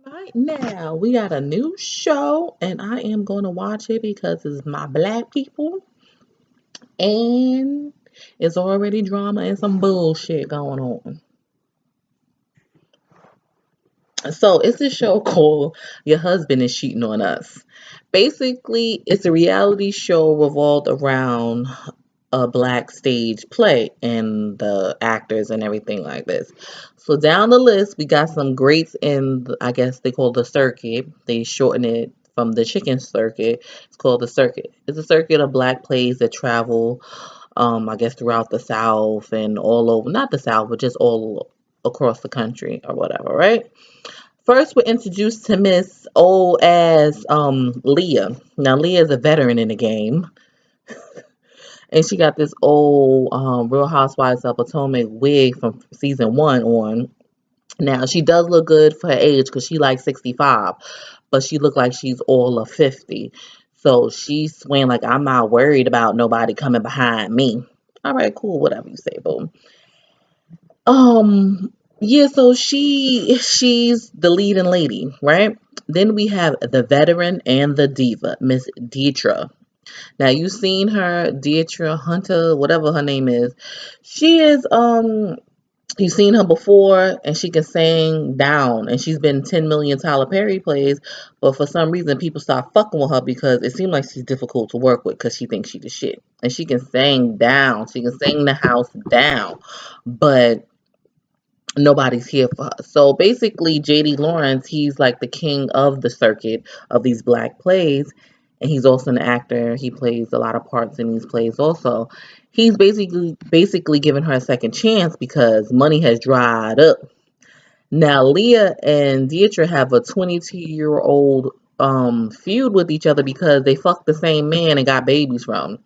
Right now, we got a new show, and I am going to watch it because it's my black people, and it's already drama and some bullshit going on. So, it's a show called Your Husband is Cheating on Us. Basically, it's a reality show revolved around a black stage play and the actors and everything like this. So down the list, we got some greats in, I guess they call the circuit. They shorten it from the chicken circuit. It's called the circuit. It's a circuit of black plays that travel, I guess throughout the South and all over, not the South, but just all across the country or whatever, right? First, we're introduced to Miss Old Ass Leah. Now, Leah is a veteran in the game, and she got this old Real Housewives of Potomac wig from season one on. Now she does look good for her age because she like 65, but she look like she's all of 50. So she's swaying like I'm not worried about nobody coming behind me. All right, cool, whatever you say, boo. Yeah, so she's the leading lady, right? Then we have the veteran and the diva, Miss Deetra. Now you seen her, Deidre Hunter, whatever her name is. She is you've seen her before and she can sing down and she's been 10 million Tyler Perry plays, but for some reason people start fucking with her because it seems like she's difficult to work with because she thinks she the shit. And she can sing down. She can sing the house down. But nobody's here for her. So basically, JD Lawrence, he's like the king of the circuit of these black plays, and he's also an actor. He plays a lot of parts in these plays. Also, he's basically giving her a second chance because money has dried up. Now, Leah and Dietrich have a 22-year-old feud with each other because they fucked the same man and got babies from.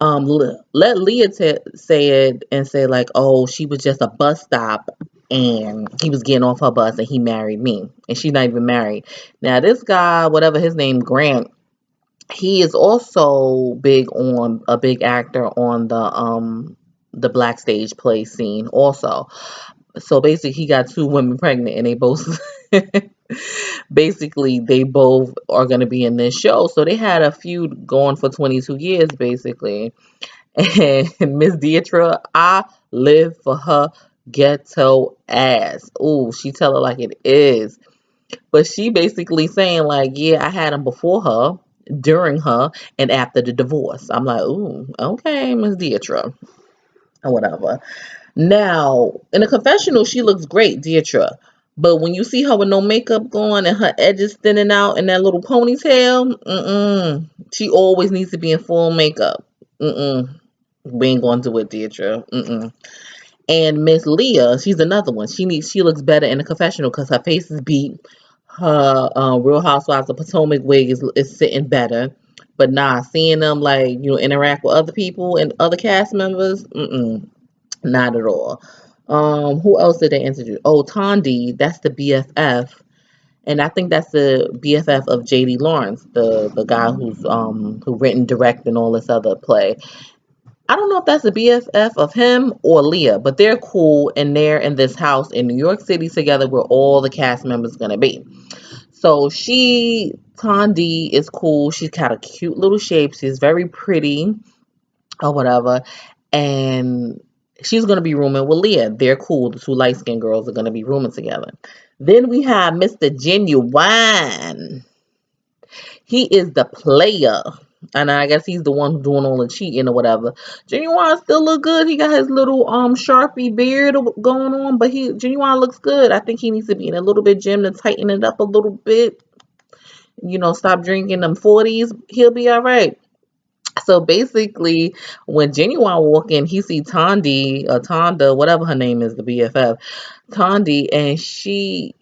Let Leah say it and say like, oh, she was just a bus stop and he was getting off her bus and he married me and she's not even married. Now this guy, whatever his name, Grant, he is also big on a big actor on the black stage play scene also. So basically he got two women pregnant and they both basically they both are going to be in this show. So they had a feud going for 22 years basically. And Miss Deidre, I live for her ghetto ass. Ooh, she tell it like it is. But she basically saying like, yeah, I had him before her, during her, and after the divorce. I'm like, ooh, okay, Miss Deidre, or whatever. Now, in a confessional, she looks great, Deidre. But when you see her with no makeup going and her edges thinning out and that little ponytail, she always needs to be in full makeup. Mm-mm. We ain't going to do it, Deidre. Mm-mm. And Miss Leah, she's another one. She looks better in the confessional because her face is beat. Her Real Housewives of Potomac wig is sitting better. But nah, seeing them like interact with other people and other cast members, not at all. Who else did they introduce? Oh, Tondi, that's the BFF, and I think that's the BFF of JD Lawrence, the guy who written, direct, and all this other play. I don't know if that's the BFF of him or Leah, but they're cool and they're in this house in New York City together where all the cast members gonna be. So Tondi is cool. She's got a cute little shape. She's very pretty or whatever. And she's gonna be rooming with Leah. They're cool. The two light skinned girls are gonna be rooming together. Then we have Mr. Genuine. He is the player. And I guess he's the one who's doing all the cheating or whatever. Genuine still look good. He got his little Sharpie beard going on, but he Genuine looks good. I think he needs to be in a little bit gym to tighten it up a little bit. Stop drinking them 40s. He'll be all right. So basically, when Genuine walk in, he see Tondi or Tonda, whatever her name is, the BFF, Tondi, and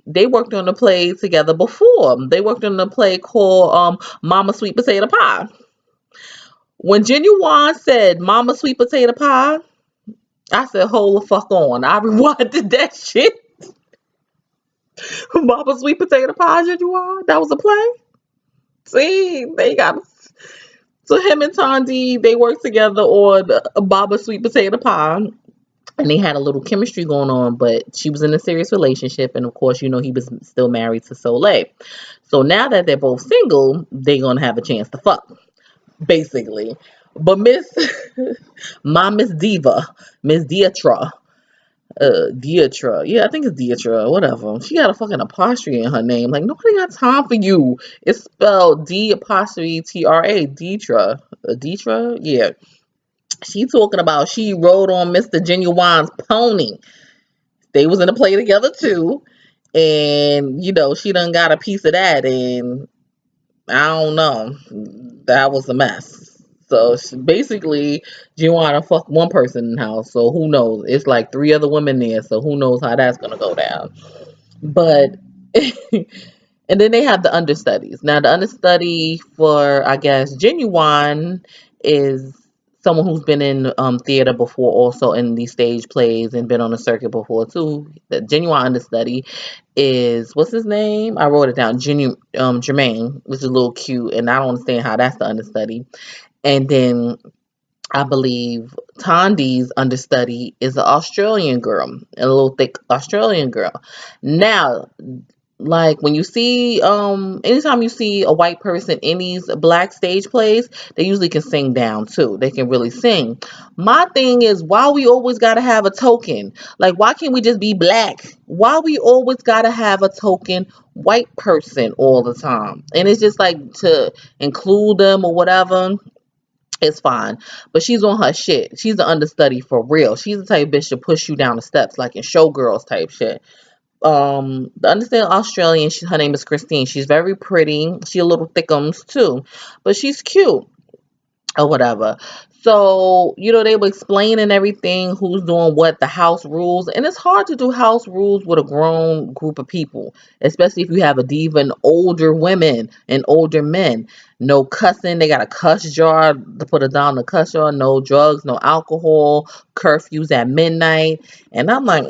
they worked on a play together before. They worked on a play called Mama Sweet Potato Pie. When Genuine said Mama Sweet Potato Pie, I said, hold the fuck on. I rewinded that shit. Mama Sweet Potato Pie, Genuine. That was a play. See, they got. So him and Tondi, they worked together on Baba Sweet Potato Pie. and they had a little chemistry going on, but she was in a serious relationship, and of course, he was still married to Soleil. So now that they're both single, they're gonna have a chance to fuck, basically. But Miss Diva, Miss Dietra, Dietra, yeah, I think it's Dietra, whatever. She got a fucking apostrophe in her name. Like, nobody got time for you. It's spelled D apostrophe Tra, Dietra, Dietra, yeah. She talking about she rode on Mr. Genuine's pony. They was in a play together too, and she done got a piece of that, and I don't know, that was a mess. So basically, Giovanna fucked one person in the house, so who knows? It's like three other women there, so who knows how that's gonna go down. But and then they have the understudies. Now, the understudy for, I guess, Genuine is someone who's been in theater before, also in these stage plays, and been on the circuit before too. The Genuine understudy is, what's his name? I wrote it down. Jermaine, which is a little cute, and I don't understand how that's the understudy. And then I believe Tandi's understudy is an Australian girl, a little thick Australian girl. Now, like when you see anytime you see a white person in these black stage plays, they usually can sing down too. They can really sing. My thing is, why we always gotta have a token? Like, why can't we just be black? Why we always gotta have a token white person all the time? And it's just like, to include them or whatever, it's fine. But she's on her shit. She's the understudy for real. She's the type of bitch to push you down the steps, like in Showgirls type shit. The understand Australian, her name is Christine. She's very pretty. She a little thickums too, but she's cute or whatever. So, they were explaining everything, who's doing what, the house rules. And it's hard to do house rules with a grown group of people, especially if you have a diva and older women and older men. No cussing. They got a cuss jar to put it down the cuss jar. No drugs, no alcohol, curfews at midnight. And I'm like,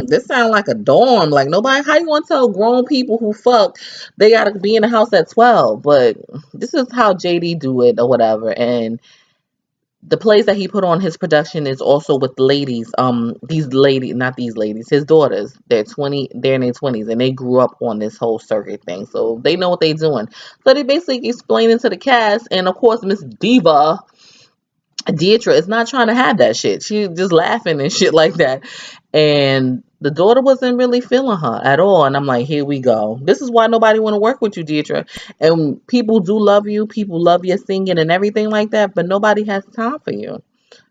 this sounds like a dorm. Like, nobody, how you want to tell grown people who fuck they got to be in the house at 12? But this is how JD do it or whatever. And the plays that he put on his production is also with ladies. These ladies, not these ladies, his daughters. They're in their 20s, and they grew up on this whole circuit thing, so they know what they're doing. So they basically explaining to the cast, and of course, Miss Diva, Dietra, is not trying to have that shit. She's just laughing and shit like that. And the daughter wasn't really feeling her at all. And I'm like, here we go. This is why nobody want to work with you, Dietra. And people do love you. People love your singing and everything like that. But nobody has time for you.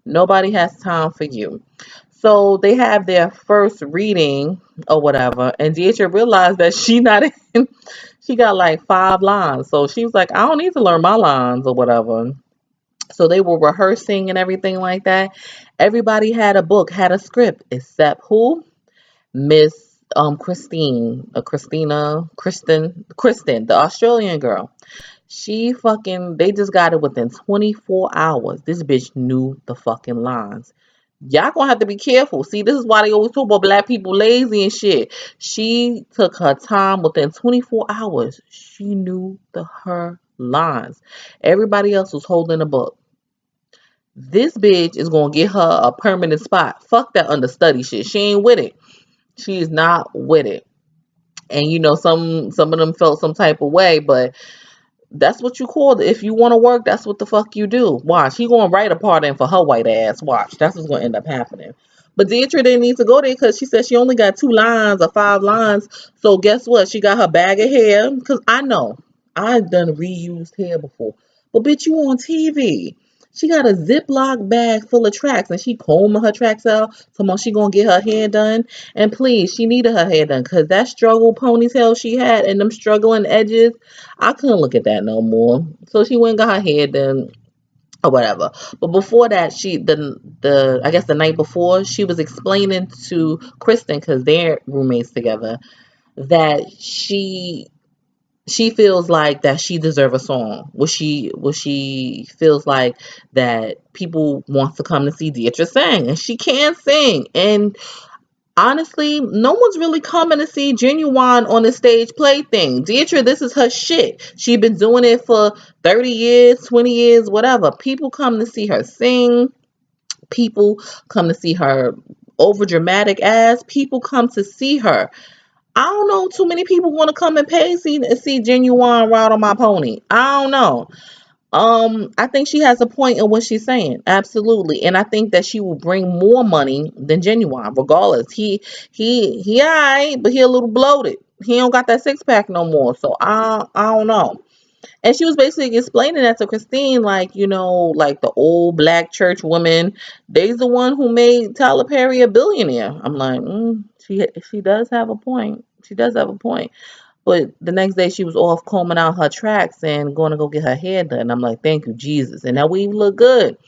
Nobody has time for you. So they have their first reading or whatever. And Dietra realized that she not in. She got like 5 lines. So she was like, I don't need to learn my lines or whatever. So they were rehearsing and everything like that. Everybody had a book, had a script, except who? Miss Kristen, the Australian girl. They just got it within 24 hours. This bitch knew the fucking lines. Y'all gonna have to be careful. See, this is why they always talk about black people lazy and shit. She took her time within 24 hours. She knew her lines. Everybody else was holding a book. This bitch is gonna get her a permanent spot. Fuck that understudy shit. She ain't with it. She's not with it. And some of them felt some type of way, but that's what you call it. If you want to work, that's what the fuck you do. Watch, he gonna write a part in for her white ass. Watch, that's what's gonna end up happening. But Deidre didn't need to go there because she said she only got 2 lines or 5 lines. So guess what? She got her bag of hair. Because I know I've done reused hair before. But bitch, you on TV. She got a Ziploc bag full of tracks, and she combing her tracks out. So she gonna get her hair done. And please, she needed her hair done because that struggle ponytail she had and them struggling edges, I couldn't look at that no more. So she went and got her hair done or whatever. But before that, I guess the night before, she was explaining to Kristen, because they're roommates together, that she feels like that she deserves a song. She feels like that people want to come to see Deidre sing, and she can sing. And honestly, no one's really coming to see Genuine on the stage play thing. Deidre, this is her shit. She's been doing it for 30 years, 20 years, whatever. People come to see her sing. People come to see her over dramatic ass, people come to see her. I don't know too many people want to come and pay see Genuine ride on my pony. I don't know. I think she has a point in what she's saying. Absolutely. And I think that she will bring more money than Genuine, regardless. He alright, but he a little bloated. He don't got that six pack no more. So I don't know. And she was basically explaining that to Christine, like, like the old black church woman, they's the one who made Tyler Perry a billionaire. I'm like, she does have a point. She does have a point. But the next day she was off combing out her tracks and going to go get her hair done. I'm like, thank you, Jesus. And now we look good.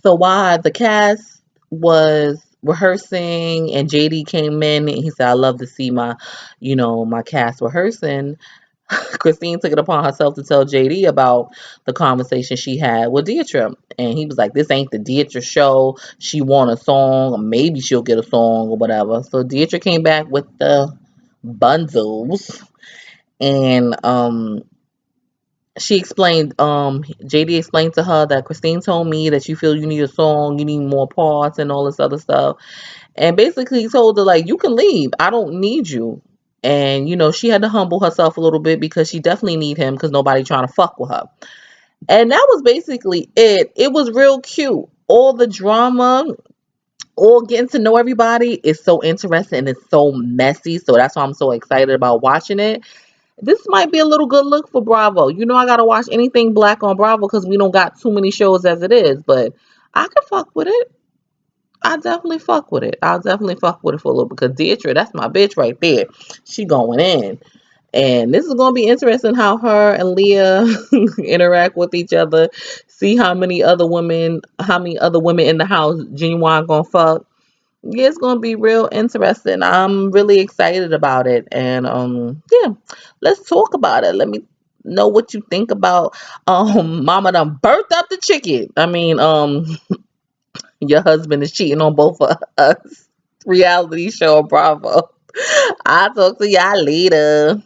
So while the cast was rehearsing and JD came in and he said, I love to see my cast rehearsing. Christine took it upon herself to tell JD about the conversation she had with Deidre. And he was like, this ain't the Deidre show. She want a song, or maybe she'll get a song or whatever. So Deidre came back with the bundles. And she explained, JD explained to her that Christine told me that you feel you need a song, you need more parts and all this other stuff. And basically he told her, like, you can leave. I don't need you. And, she had to humble herself a little bit because she definitely need him because nobody trying to fuck with her. And that was basically it. It was real cute. All the drama, all getting to know everybody is so interesting and it's so messy. So that's why I'm so excited about watching it. This might be a little good look for Bravo. I gotta watch anything black on Bravo because we don't got too many shows as it is. But I could fuck with it. I definitely fuck with it. I'll definitely fuck with it for a little because Deidre, that's my bitch right there. She going in. And this is gonna be interesting how her and Leah interact with each other. See how many other women in the house Genuine gonna fuck. Yeah, it's gonna be real interesting. I'm really excited about it. And yeah, let's talk about it. Let me know what you think about Mama done birthed up the chicken. I mean, your husband is cheating on both of us. Reality show Bravo. I'll talk to y'all later.